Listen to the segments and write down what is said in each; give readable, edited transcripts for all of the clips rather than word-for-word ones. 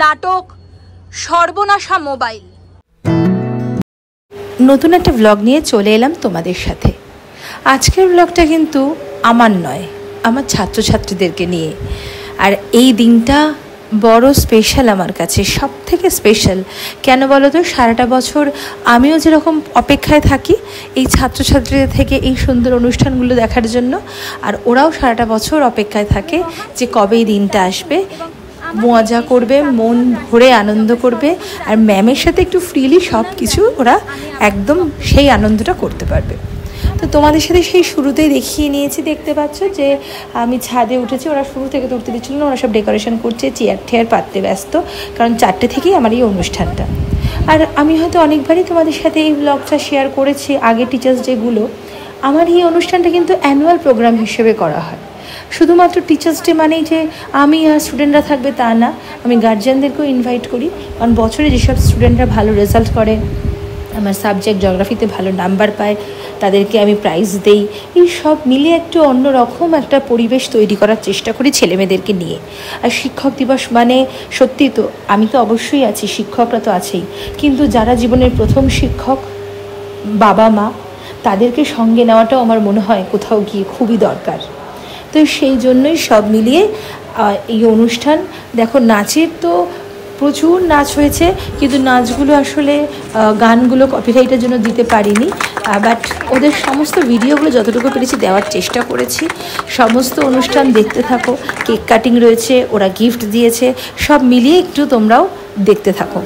নাটক সর্বনাশা মোবাইল। নতুন একটা ব্লগ নিয়ে চলে এলাম তোমাদের সাথে। আজকের ব্লগটা কিন্তু আমার নয়, আমার ছাত্রছাত্রীদেরকে নিয়ে। আর এই দিনটা বড় স্পেশাল আমার কাছে, সব থেকে স্পেশাল। কেন বলো তো? সারাটা বছর আমিও যেরকম অপেক্ষায় থাকি এই ছাত্রছাত্রীদের থেকে এই সুন্দর অনুষ্ঠানগুলো দেখার জন্য, আর ওরাও সারাটা বছর অপেক্ষায় থাকে যে কবে এই দিনটা আসবে, মজা করবে, মন ভরে আনন্দ করবে, আর ম্যামের সাথে একটু ফ্রিলি সব কিছু ওরা একদম সেই আনন্দটা করতে পারবে। তো তোমাদের সাথে সেই শুরুতেই দেখিয়ে নিয়েছি, দেখতে পাচ্ছ যে আমি ছাদে উঠেছি। ওরা শুরু থেকে তো উঠতে দিচ্ছিল না, ওরা সব ডেকোরেশন করছে, চেয়ার টেয়ার পাততে ব্যস্ত, কারণ 4টে থেকেই আমার এই অনুষ্ঠানটা। আর আমি হয়তো অনেকবারই তোমাদের সাথে এই ব্লগটা শেয়ার করেছি আগে, টিচার্স ডেগুলো। আমার এই অনুষ্ঠানটা কিন্তু অ্যানুয়াল প্রোগ্রাম হিসেবে করা হয়। শুধুমাত্র টিচার্স ডে মানেই যে আমি আর স্টুডেন্টরা থাকবে তা না, আমি গার্জিয়ানদেরকেও ইনভাইট করি। কারণ বছরে যেসব স্টুডেন্টরা ভালো রেজাল্ট করে, আমার সাবজেক্ট জিওগ্রাফিতে ভালো নাম্বার পায়, তাদেরকে আমি প্রাইজ দেই। এই সব মিলে একটু অন্যরকম একটা পরিবেশ তৈরি করার চেষ্টা করি ছেলেমেয়েদেরকে নিয়ে। আর শিক্ষক দিবস মানে সত্যি তো আমি তো অবশ্যই আছি, শিক্ষকরা তো আছেই, কিন্তু যারা জীবনের প্রথম শিক্ষক, বাবা মা, তাদেরকে সঙ্গে নেওয়াটাও আমার মনে হয় কোথাও গিয়ে খুবই দরকার। তো সেই জন্যই সব মিলিয়ে এই অনুষ্ঠান। দেখো, নাচের তো প্রচুর নাচ হয়েছে, কিন্তু নাচগুলো আসলে গানগুলো কপিরাইটের জন্য দিতে পারিনি, বাট ওদের সমস্ত ভিডিওগুলো যতটুকু পেরেছি দেওয়ার চেষ্টা করেছি। সমস্ত অনুষ্ঠান দেখতে থাকো, কেক কাটিং রয়েছে, ওরা গিফট দিয়েছে, সব মিলিয়ে একটু তোমরাও দেখতে থাকো।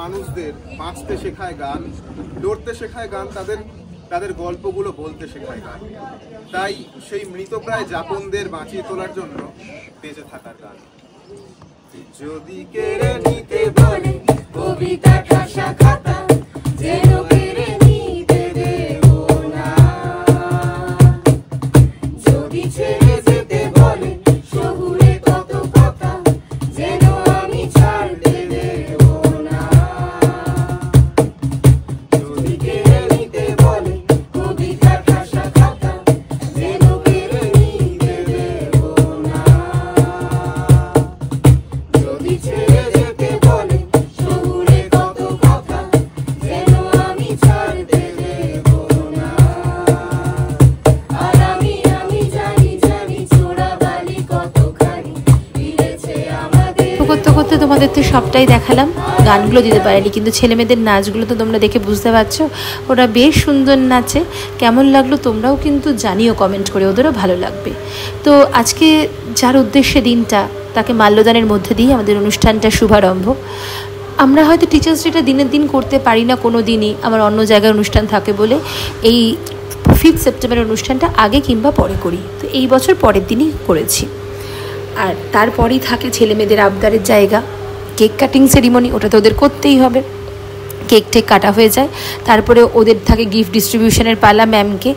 মানুষদের বাঁচতে শেখায় গান, লড়তে শেখায় গান, তাদের গল্পগুলো বলতে শেখায় গান। তাই সেই মৃতপ্রায় যাপনদের বাঁচিয়ে তোলার জন্য বেঁচে থাকার গান। যদি কেড়ে নিতে বলে কবিতা খাসা খাতা, যেন কেড়ে নিতে দেব না। যদি ছেড়ে যেতে বলে শহুরে কত কথা, যেন আমি ছাড়তে দেব না। যদি কেড়ে নিতে বলে কবিতা খাসা খাতা, যেন কেড়ে নিতে দেব না। যদি ছেড়ে যেতে বলে শহুরে কত কথা, যেন আমি ছাড়তে দেব না। আর আমি জানি চোরাবালি কতখানি মিলেছে আমাদের। করতে করতে তোমাদের তো সবটাই দেখালাম, গানগুলো দিতে পারিনি, কিন্তু ছেলেমেয়েদের নাচগুলো তো তোমরা দেখে বুঝতে পারছো ওরা বেশ সুন্দর নাচে। কেমন লাগলো তোমরাও কিন্তু জানিও কমেন্ট করে, ওদেরও ভালো লাগবে। তো আজকে যার উদ্দেশ্যে দিনটা, তাকে মাল্যদানের মধ্যে দিয়ে আমাদের অনুষ্ঠানটা শুভারম্ভ। আমরা হয়তো টিচার্স ডেটা দিনের দিন করতে পারি না কোনো দিনই, আমার অন্য জায়গায় অনুষ্ঠান থাকে বলে এই 5 সেপ্টেম্বরের অনুষ্ঠানটা আগে কিংবা পরে করি। তো এই বছর পরের দিনই করেছি। আর তারপরেই থাকে ছেলেমেয়েদের আবদারের জায়গা, কেক কাটিং সেরিমনি, ওটা তো ওদের করতেই হবে। কেক টেক কাটা হয়ে যায়, তারপরে ওদের থাকে গিফট ডিস্ট্রিবিউশনের পালা ম্যামকে।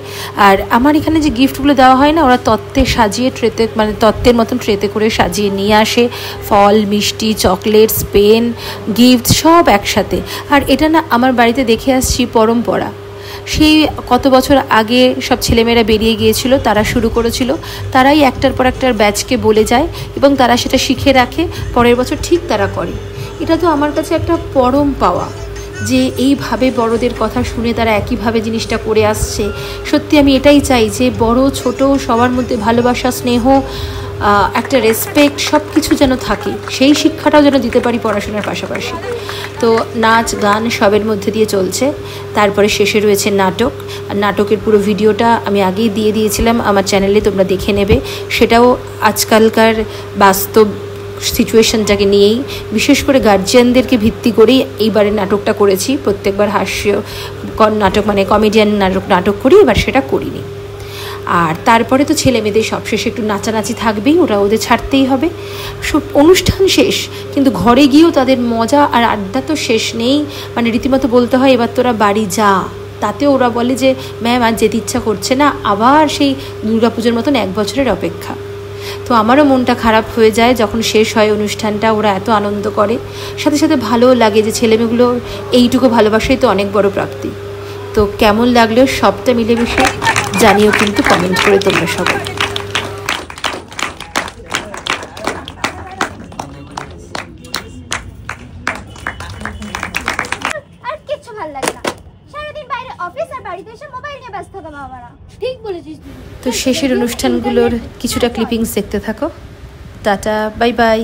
আর আমার এখানে যে গিফটগুলো দেওয়া হয় না, ওরা তত্ত্বে সাজিয়ে ট্রেতে, মানে তত্ত্বের মতন ট্রেতে করে সাজিয়ে নিয়ে আসে, ফল, মিষ্টি, চকলেটস, পেন, গিফট সব একসাথে। আর এটা না আমার বাড়িতে দেখে আসছি পরম্পরা। সেই কত বছর আগে সব ছেলেমেয়েরা বেরিয়ে গিয়েছিল, তারা শুরু করেছিল, তারাই একটার পর একটার ব্যাচকে বলে যায় এবং তারা সেটা শিখে রাখে, পরের বছর ঠিক তারা করে। এটা তো আমার কাছে একটা পরম পাওয়া। যে এইভাবে বড়দের কথা শুনে তারা একইভাবে জিনিসটা করে আসছে। সত্যি আমি এটাই চাই যে বড় ছোট সবার মধ্যে ভালোবাসা, স্নেহ, একটা রেসপেক্ট সব কিছু যেন থাকে, সেই শিক্ষাটাও যেন দিতে পারি পড়াশোনার পাশাপাশি। তো নাচ গান সবের মধ্যে দিয়ে চলছে। তারপরে শেষে রয়েছে নাটক। আর নাটকের পুরো ভিডিওটা আমি আগেই দিয়ে দিয়েছিলাম আমার চ্যানেলে, তোমরা দেখে নেবে। সেটাও আজকালকার বাস্তব সিচুয়েশনটাকে নিয়েই, বিশেষ করে গার্জিয়ানদেরকে ভিত্তি করেই এইবারে নাটকটা করেছি। প্রত্যেকবার হাস্য নাটক মানে কমেডিয়ান নাটক করি, এবার সেটা করিনি। আর তারপরে তো ছেলে মেয়েদের সবশেষে একটু নাচানাচি থাকবেই, ওরা ওদের ছাড়তেই হবে। সব অনুষ্ঠান শেষ, কিন্তু ঘরে গিয়েও তাদের মজা আর আড্ডা তো শেষ নেই। মানে রীতিমতো বলতে হয় এবার তোরা বাড়ি যা। তাতেও ওরা বলে যে ম্যাম আজ যেতে ইচ্ছা করছে না, আবার সেই দুর্গাপুজোর মতন 1 বছরের অপেক্ষা। তো আমারও মনটা খারাপ হয়ে যায় যখন শেষ হয় অনুষ্ঠানটা, ওরা এত আনন্দ করে। সাথে সাথে ভালোও লাগে যে ছেলেমেয়েগুলো এইটুকু ভালোবাসাই তো অনেক বড় প্রাপ্তি। তো কেমন লাগলো সবটা মিলেমিশে জানিও কিন্তু কমেন্ট করে তোমরা সবাই। আর কিচ্ছু ভালো লাগে না, সারাদিন বাইরে অফিস আর বাড়িতে এসে মোবাইল নিয়ে ব্যস্ত থাকা বাবারা। ঠিক বলেছিস। তো শেষের অনুষ্ঠানগুলোর কিছুটা ক্লিপিংস দেখতে থাকো। Tata, bye bye.